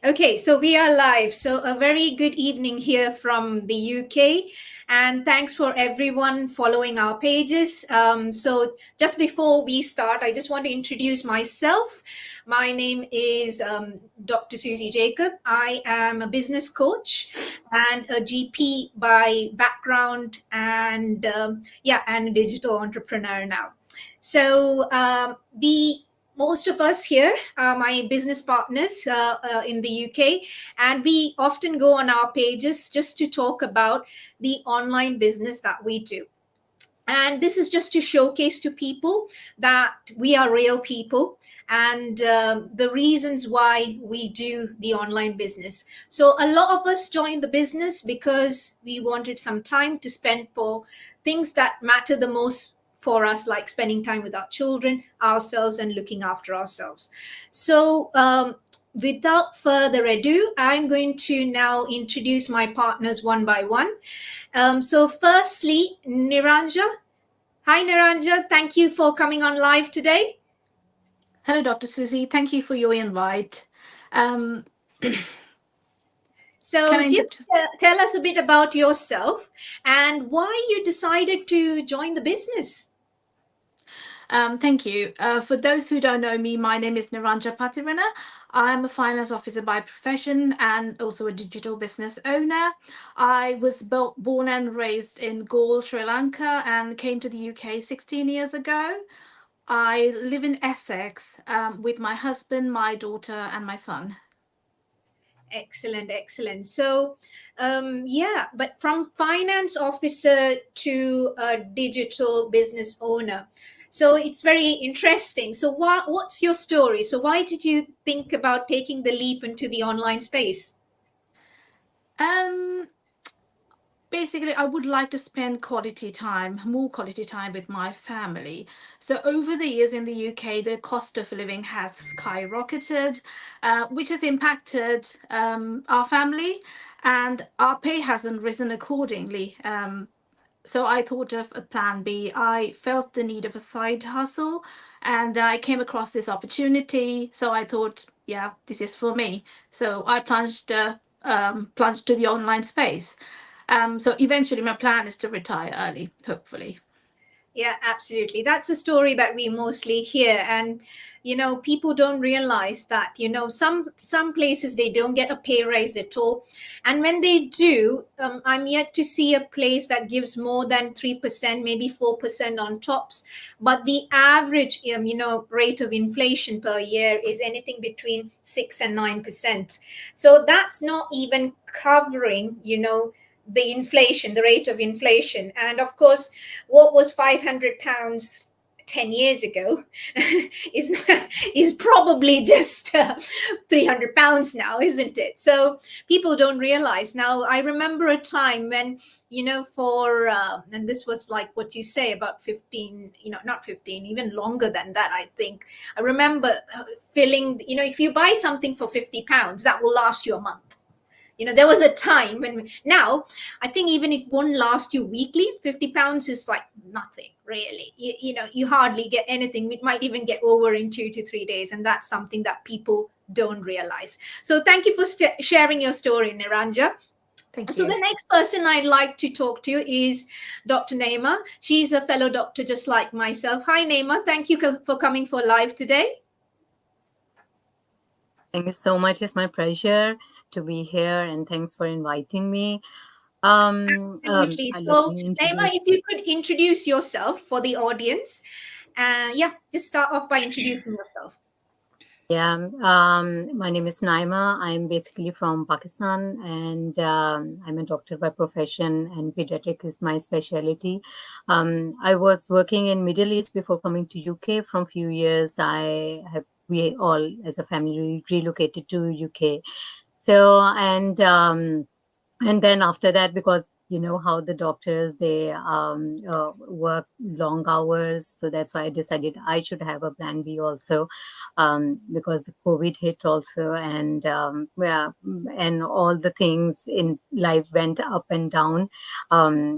Okay, so we are live. So, a very good evening here from the UK. And thanks for everyone following our pages. So, just before we start, I just want to introduce myself. My name is Dr. Susie Jacob. I am a business coach and a GP by background, and and a digital entrepreneur now. So, we most of us here are my business partners in the UK, and we often go on our pages just to talk about the online business that we do. And this is just to showcase to people that we are real people and the reasons why we do the online business. So, a lot of us joined the business because we wanted some time to spend for things that matter the most for us, like spending time with our children, ourselves, and looking after ourselves. So, without further ado, I'm going to now introduce my partners one by one. So, firstly, Niranja. Hi, Neranja. Thank you for coming on live today. Hello, Dr. Susie. Thank you for your invite. Um, So, can I just introduce? tell us a bit about yourself and why you decided to join the business. Thank you. For those who don't know me, my name is Neranja Patirana. I'm a finance officer by profession and also a digital business owner. I was born and raised in Galle, Sri Lanka, and came to the UK 16 years ago. I live in Essex with my husband, my daughter, and my son. Excellent, excellent. So, but from finance officer to a digital business owner. So it's very interesting. So, what's your story? So, why did you think about taking the leap into the online space? Um, Basically, I would like to spend more quality time with my family. So over the years in the UK, the cost of living has skyrocketed, which has impacted our family, and our pay hasn't risen accordingly. So I thought of a plan B. I felt the need of a side hustle, and I came across this opportunity. So I thought, yeah, this is for me. So I plunged to the online space. So eventually, my plan is to retire early, hopefully. Yeah, absolutely. That's a story that we mostly hear. And people don't realize that, some places they don't get a pay raise at all. And when they do, I'm yet to see a place that gives more than 3%, maybe 4% on tops. But the average, rate of inflation per year is anything between 6 and 9%. So that's not even covering, the inflation, the rate of inflation. And of course, what was £500 10 years ago is is probably just £300 now, isn't it? So people don't realize. Now I remember a time when, for and this was like what you say, about 15, not 15, even longer than that, I think. I remember feeling, if you buy something for £50, that will last you a month. There was a time when, now I think even it won't last you weekly. £50 is like nothing really. You hardly get anything. It might even get over in 2 to 3 days, and that's something that people don't realize. So thank you for sharing your story, Niranja. Thank So you. the next person I'd like to talk to is Dr. Naima. She's a fellow doctor just like myself. Hi, Naima. Thank you for coming for live today. Thank you so much. It's my pleasure to be here, and thanks for inviting me. Absolutely. Let So, me Naima, introduce. if you could introduce yourself for the audience. Yeah, just start off by introducing yourself. Yeah, my name is Naima. I'm basically from Pakistan, and I'm a doctor by profession, and pediatric is my specialty. I was working in Middle East before coming to UK. From few years, we all as a family relocated to UK. So and then after that, because you know how the doctors they work long hours, so that's why I decided I should have a plan B also, because the COVID hit also, and yeah, and all the things in life went up and down.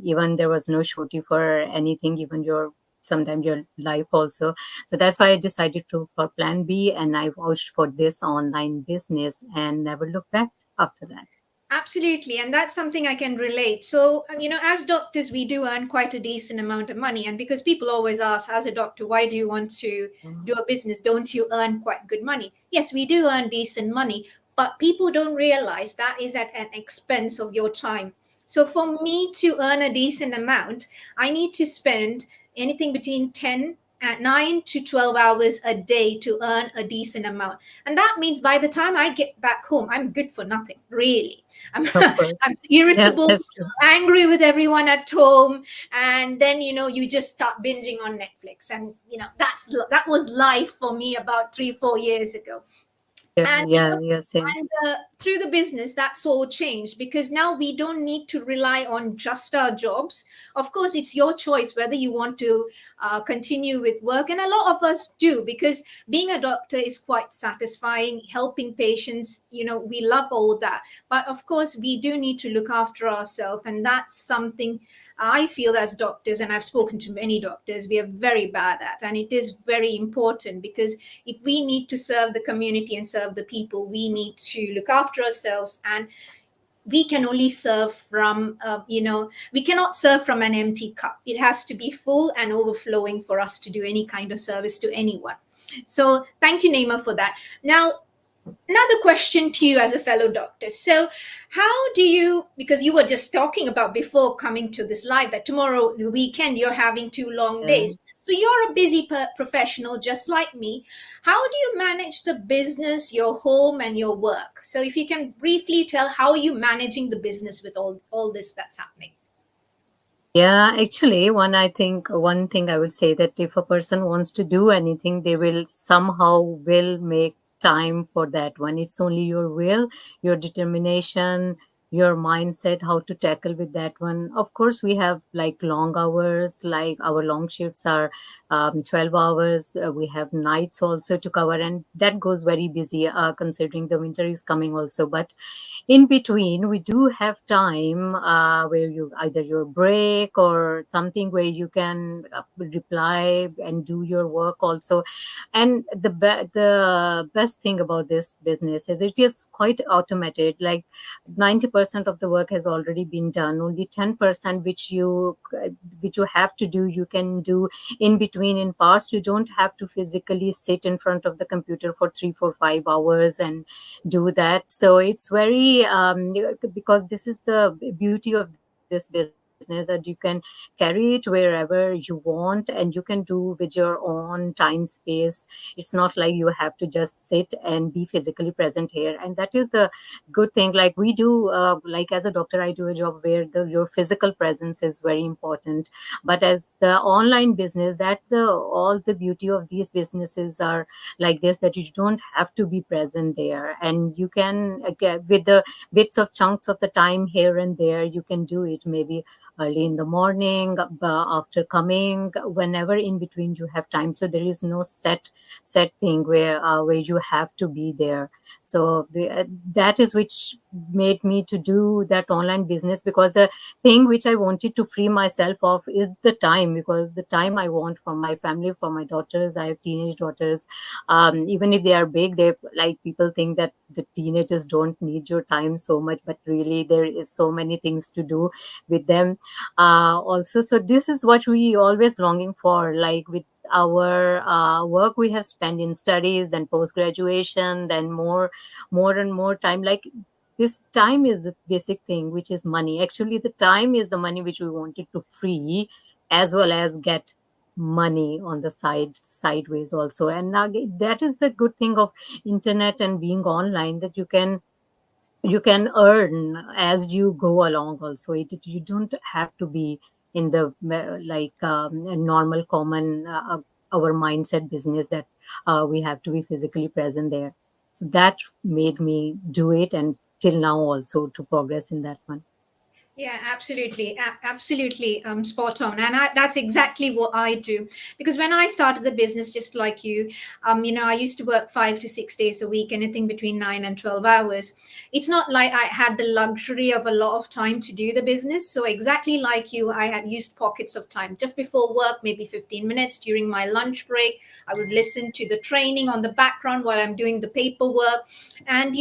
Even there was no shorty for anything, even your sometimes your life also. So that's why I decided to for plan B, and I vouched for this online business and never looked back after that. Absolutely. And that's something I can relate. So, as doctors, we do earn quite a decent amount of money. And because people always ask, as a doctor, why do you want to do a business? Don't you earn quite good money? Yes, we do earn decent money, but people don't realize that is at an expense of your time. So, for me to earn a decent amount, I need to spend anything between 10 and 9 to 12 hours a day to earn a decent amount. And that means by the time I get back home, I'm good for nothing, really. I'm, Of course. I'm Yeah, irritable, that's true. angry with everyone at home, and then you just start binging on Netflix, and that was life for me about 3-4 years ago. Yeah, And yeah, yeah, same. through the business, that's all changed because now we don't need to rely on just our jobs. Of course, it's your choice whether you want to continue with work, and a lot of us do, because being a doctor is quite satisfying, helping patients, we love all that. But of course, we do need to look after ourselves, and that's something I feel as doctors, and I've spoken to many doctors, we are very bad at. And it is very important because if we need to serve the community and serve the people, we need to look after ourselves. And we can only serve from, we cannot serve from an empty cup. It has to be full and overflowing for us to do any kind of service to anyone. So thank you, Naima, for that. Now, another question to you as a fellow doctor. So, how do you, because you were just talking about before coming to this live that tomorrow, the weekend, you're having 2 long Yeah. days. So, you're a busy professional just like me. How do you manage the business, your home, and your work? So, if you can briefly tell how are you managing the business with all this that's happening? Yeah, actually, one thing I would say that if a person wants to do anything, they will somehow will make time for that one. It's only your will, your determination, your mindset, how to tackle with that one. Of course, we have like long hours, like our long shifts are 12 hours. We have nights also to cover, and that goes very busy considering the winter is coming also. But in between we do have time where you either your break or something where you can reply and do your work also. And the best thing about this business is it is quite automated. Like 90% of the work has already been done. Only 10% which you have to do, you can do in between. In past, you don't have to physically sit in front of the computer for 3 4 5 hours and do that. So it's very because this is the beauty of this business, that you can carry it wherever you want and you can do with your own time space. It's not like you have to just sit and be physically present here. And that is the good thing. Like we do, like as a doctor, I do a job where your physical presence is very important. But as the online business, that the all the beauty of these businesses are like this, that you don't have to be present there, and you can get with the bits of chunks of the time here and there, you can do it maybe early in the morning, after coming, whenever in between you have time. So there is no set thing where you have to be there. So that is which made me to do that online business, because the thing which I wanted to free myself of is the time, because the time I want for my family, for my daughters. I have teenage daughters. Even if they are big, they like people think that the teenagers don't need your time so much, but really there is so many things to do with them also. So this is what we always longing for, like with our work we have spent in studies, then post graduation, then more and more time. Like this time is the basic thing, which is money. Actually, the time is the money which we wanted to free, as well as get money on the sideways also. And now that is the good thing of internet and being online, that you can earn as you go along also. You don't have to be in the like a normal common our mindset business, that we have to be physically present there. So that made me do it, and till now also to progress in that one. Yeah, absolutely. Absolutely spot on. And that's exactly what I do. Because when I started the business, just like you, I used to work 5 to 6 days a week, anything between 9 and 12 hours. It's not like I had the luxury of a lot of time to do the business. So, exactly like you, I had used pockets of time just before work, maybe 15 minutes during my lunch break. I would listen to the training on the background while I'm doing the paperwork. And,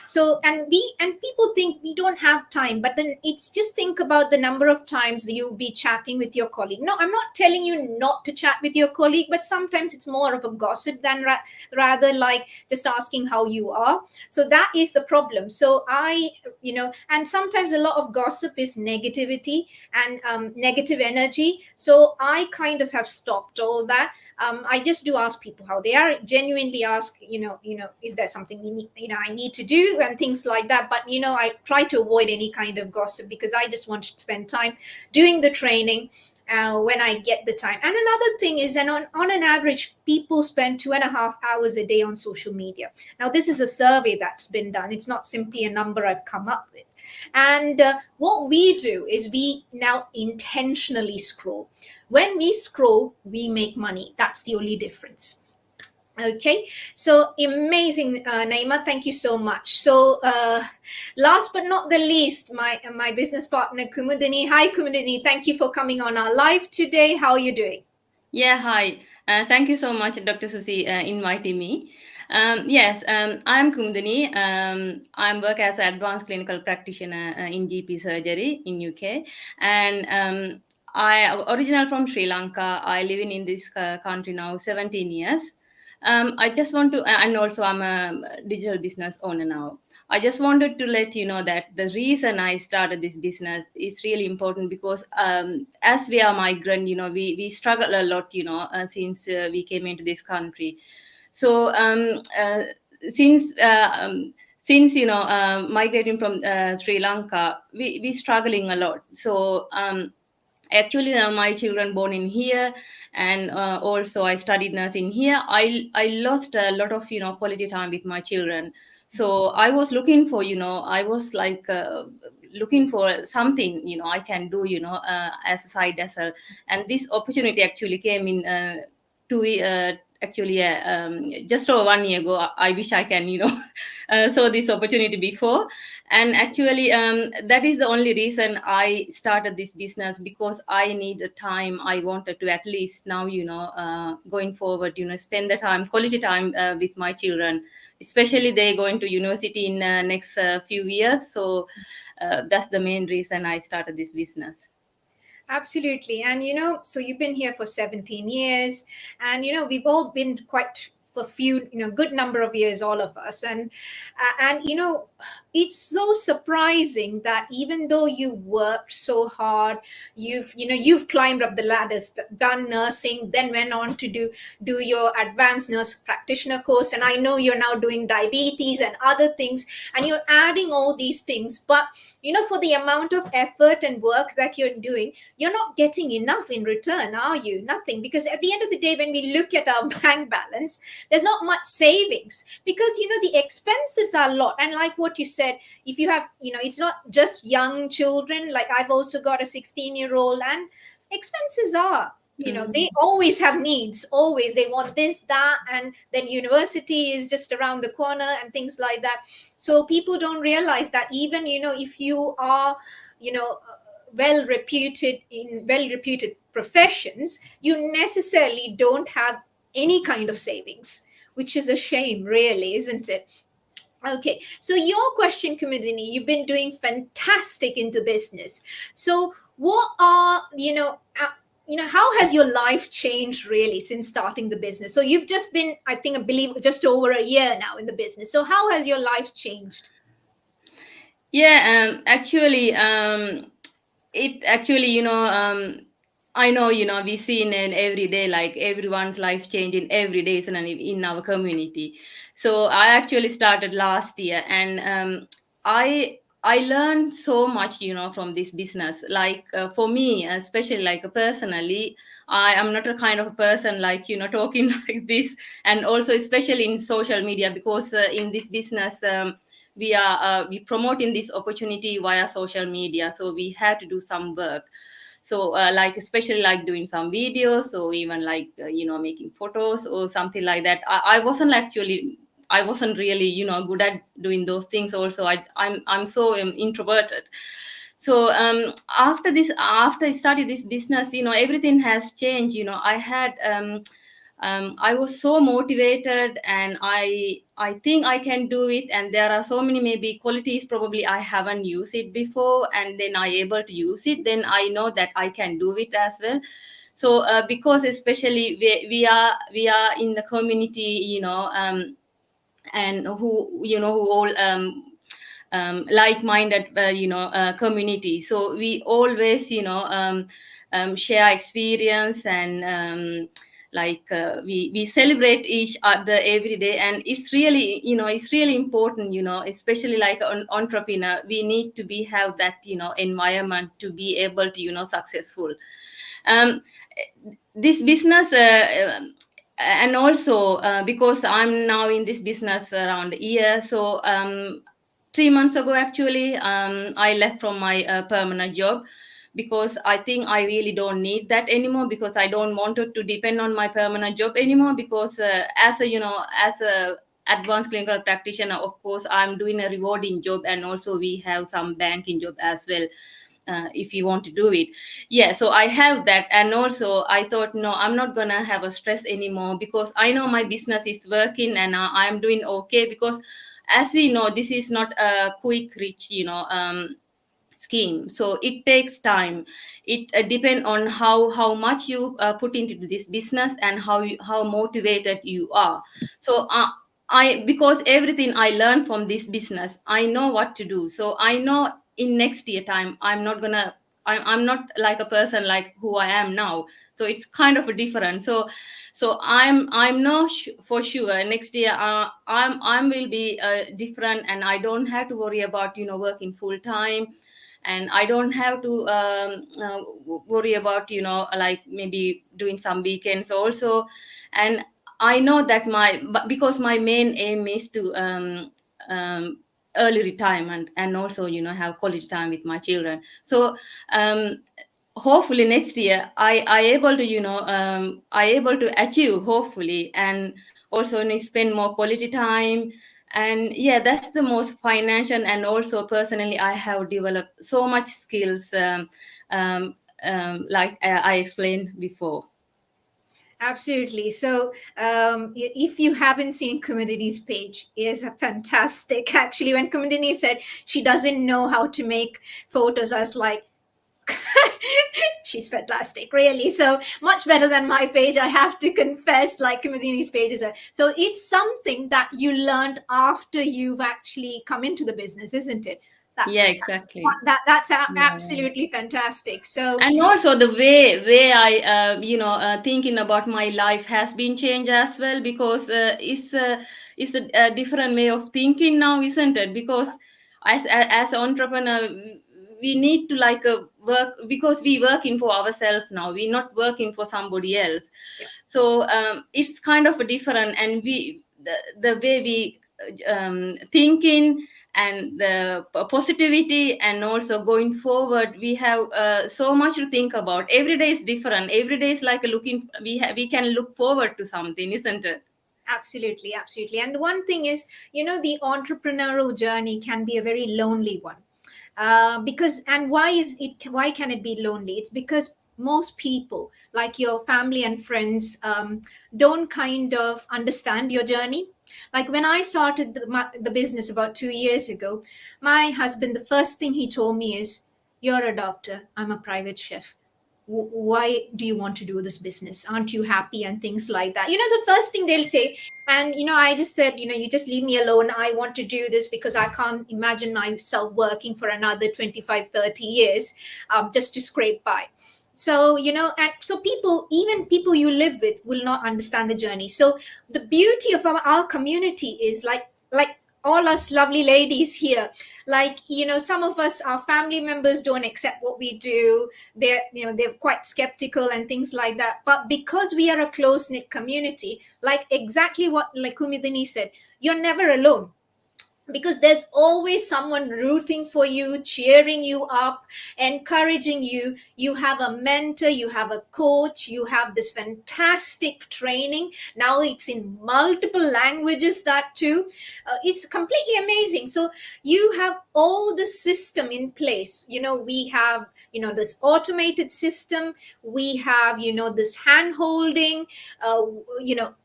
so and people think we don't have time, but then it's just think about the number of times you'll be chatting with your colleague. No, I'm not telling you not to chat with your colleague, but sometimes it's more of a gossip than rather like just asking how you are. So that is the problem. So and sometimes a lot of gossip is negativity and negative energy. So I kind of have stopped all that. I just do ask people how they are. Genuinely ask, is there something we need, I need to do and things like that. But I try to avoid any kind of gossip because I just want to spend time doing the training when I get the time. And another thing is, and on an average, people spend 2.5 hours a day on social media. Now, this is a survey that's been done. It's not simply a number I've come up with. And what we do is we now intentionally scroll. When we scroll, we make money. That's the only difference. Okay, so amazing, Naima. Thank you so much. So, last but not the least, my business partner Kumudini. Hi, Kumudini. Thank you for coming on our live today. How are you doing? Yeah, hi. Thank you so much, Dr. Susi, inviting me. Yes, I'm Kumudini. I work as an advanced clinical practitioner in GP surgery in UK, and I original from Sri Lanka. I live in this country now 17 years. I just want to, and also I'm a digital business owner now. I just wanted to let you know that the reason I started this business is really important because as we are migrant, we struggle a lot, since we came into this country. So since since migrating from Sri Lanka, we struggling a lot. So actually my children born in here, and also I studied nursing here. I lost a lot of quality time with my children. So I was looking for, I was like looking for something I can do, as a side hustle. And this opportunity actually came in two actually just over 1 year ago. I wish I can saw this opportunity before. And actually that is the only reason I started this business, because I need the time. I wanted to at least now going forward spend the time, quality time with my children, especially they going to university in next few years. So that's the main reason I started this business. Absolutely. And so you've been here for 17 years, and we've all been quite for few, good number of years, all of us. And it's so surprising that even though you worked so hard, you've climbed up the ladders, done nursing, then went on to do your advanced nurse practitioner course. And I know you're now doing diabetes and other things, and you're adding all these things. But for the amount of effort and work that you're doing, you're not getting enough in return, are you? Nothing. Because at the end of the day, when we look at our bank balance, there's not much savings, because the expenses are a lot. And like what you said, if you have, it's not just young children. Like I've also got a 16-year-old, and expenses are, they always have needs. Always they want this, that, and then university is just around the corner and things like that. So people don't realize that even if you are well reputed professions, you necessarily don't have any kind of savings, which is a shame, really, isn't it? Okay, so your question, Kumudini, you've been doing fantastic into business. So what are how has your life changed really since starting the business? So you've just been, I believe, just over a year now in the business. So how has your life changed? Yeah, actually, it actually, I know, we see in every day, like everyone's life changing every day in our community. So I actually started last year, and I learned so much, from this business. Like for me, especially like personally, I am not a kind of a person like, talking like this. And also, especially in social media, because in this business, we promoting this opportunity via social media. So we had to do some work. So like especially like doing some videos, so even like making photos or something like that. I wasn't really, good at doing those things. Also, I'm so introverted. So after I started this business, everything has changed. I had I was so motivated, and I think I can do it. And there are so many maybe qualities probably I haven't used it before, and then I able to use it. Then I know that I can do it as well. So because especially we are in the community, and who all like-minded community. So we always share experience, and we celebrate each other every day. And it's really important, especially like an entrepreneur, we need to be have that environment to be able to successful. um, this business and also because I'm now in this business around a year. So 3 months ago actually, I left from my permanent job, because I think I really don't need that anymore, because I don't want to depend on my permanent job anymore. Because as a advanced clinical practitioner, of course I'm doing a rewarding job, and also we have some banking job as well, if you want to do it. Yeah, so I have that. And also I thought, no, I'm not gonna have a stress anymore, because I know my business is working, and I'm doing okay. Because as we know, this is not a quick reach scheme, so it takes time. It depends on how much you put into this business, and how motivated you are. So I because everything I learned from this business, I know what to do. So I know in next year time, I'm not like a person like who I am now. So it's kind of a different. So I'm not for sure next year I'm will be different, and I don't have to worry about working full time. And I don't have to worry about like maybe doing some weekends also. And I know that because my main aim is to early retirement, and also have quality time with my children. So um, hopefully next year I able to I able to achieve, hopefully. And also spend more quality time. And yeah, that's the most financial. And also personally, I have developed so much skills, like I explained before. Absolutely. So, if you haven't seen Kumudini's page, it is a fantastic. Actually, when Kumudini said she doesn't know how to make photos, I was like, she's fantastic, really. So much better than my page, I have to confess. Like Kumudini's page is so it's something that you learned after you've actually come into the business, isn't it? That's Yeah, fantastic. exactly. That's Yeah. absolutely fantastic. So And also the way I thinking about my life has been changed as well, because it's a different way of thinking now, isn't it? Because as an entrepreneur, we need to like work, because we working for ourselves now, we're not working for somebody else. yeah. So it's kind of a different. And the way we thinking, and the positivity, and also going forward, we have so much to think about. Every day is different. Every day is like looking, we can look forward to something, isn't it? Absolutely, absolutely. And one thing is, the entrepreneurial journey can be a very lonely one. Because, and why can it be lonely? It's because most people, like your family and friends, don't kind of understand your journey. Like when I started the business about 2 years ago, my husband, the first thing he told me is, "You're a doctor, I'm a private chef. Why do you want to do this business? Aren't you happy?" And things like that. The first thing they'll say. And I just said, you just leave me alone. I want to do this because I can't imagine myself working for another 25, 30 years, just to scrape by. So and so even people you live with will not understand the journey. So the beauty of our community is like all us lovely ladies here, like, some of us, our family members don't accept what we do. They're quite skeptical and things like that. But because we are a close-knit community, like exactly what like Kumudini said, you're never alone, because there's always someone rooting for you, cheering you up, encouraging you. You have a mentor, you have a coach, you have this fantastic training. Now it's in multiple languages, that too. It's completely amazing. So you have all the system in place. We have this automated system. We have this hand holding,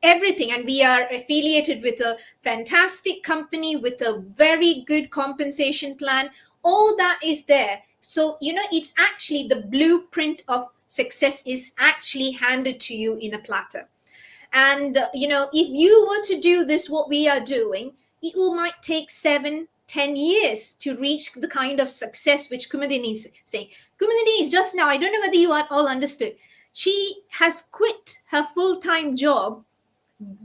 everything. And we are affiliated with a fantastic company with a very good compensation plan. All that is there. So it's actually the blueprint of success is actually handed to you in a platter. And if you were to do this, what we are doing, might take 7-10 years to reach the kind of success which Kumudini is saying. Kumudini is just now, I don't know whether you are all understood, she has quit her full-time job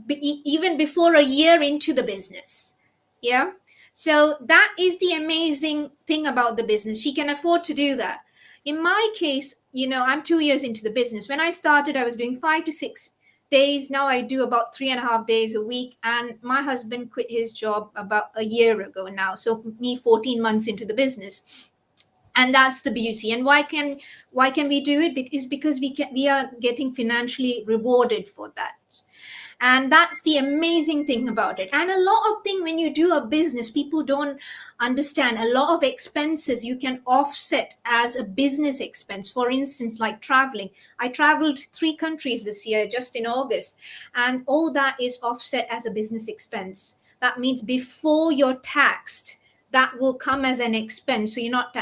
even before a year into the business. Yeah. So that is the amazing thing about the business. She can afford to do that. In my case, I'm 2 years into the business. When I started, I was doing 5 to 6 days. Now I do about 3.5 days a week. And my husband quit his job about a year ago now. So me 14 months into the business. And that's the beauty. And why can we do it? Because we are getting financially rewarded for that. And that's the amazing thing about it. And a lot of things, when you do a business, people don't understand. A lot of expenses you can offset as a business expense. For instance, like traveling. I traveled 3 countries this year, just in August. And all that is offset as a business expense. That means before you're taxed, that will come as an expense. So you're not,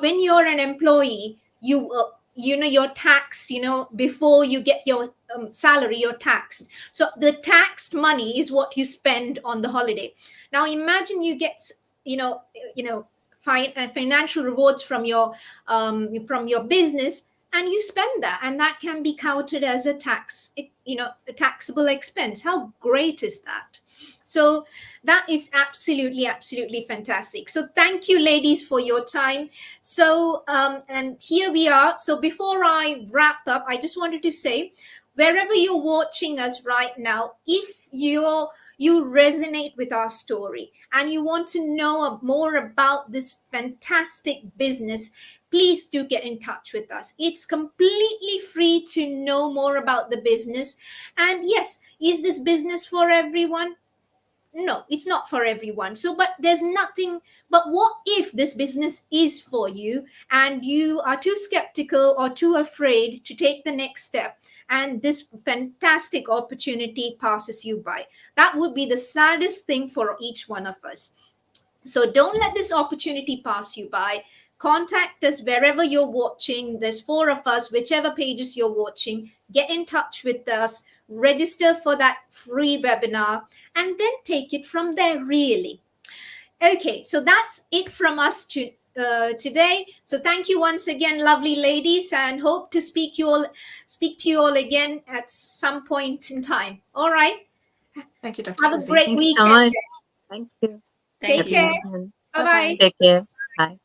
when you're an employee, you're taxed, before you get your salary, you're taxed. So the taxed money is what you spend on the holiday. Now imagine you get, financial rewards from your business, and you spend that, and that can be counted as a taxable expense. How great is that? So that is absolutely, absolutely fantastic. So thank you, ladies, for your time. So, and here we are. So before I wrap up, I just wanted to say, wherever you're watching us right now, if you resonate with our story and you want to know more about this fantastic business, please do get in touch with us. It's completely free to know more about the business. And yes, is this business for everyone? No, it's not for everyone. So, but there's nothing, but what if this business is for you and you are too skeptical or too afraid to take the next step, and this fantastic opportunity passes you by? That would be the saddest thing for each one of us. So don't let this opportunity pass you by. Contact us wherever you're watching. There's 4 of us, whichever pages you're watching. Get in touch with us, register for that free webinar, and then take it from there, really. Okay, so that's it from us today. So thank you once again, lovely ladies, and hope to speak to you all again at some point in time. All right. Thank you, Dr. Have a Susie. great Thank you so weekend. much. Thank you. Take care. Everyone. Bye-bye. Take care. Bye.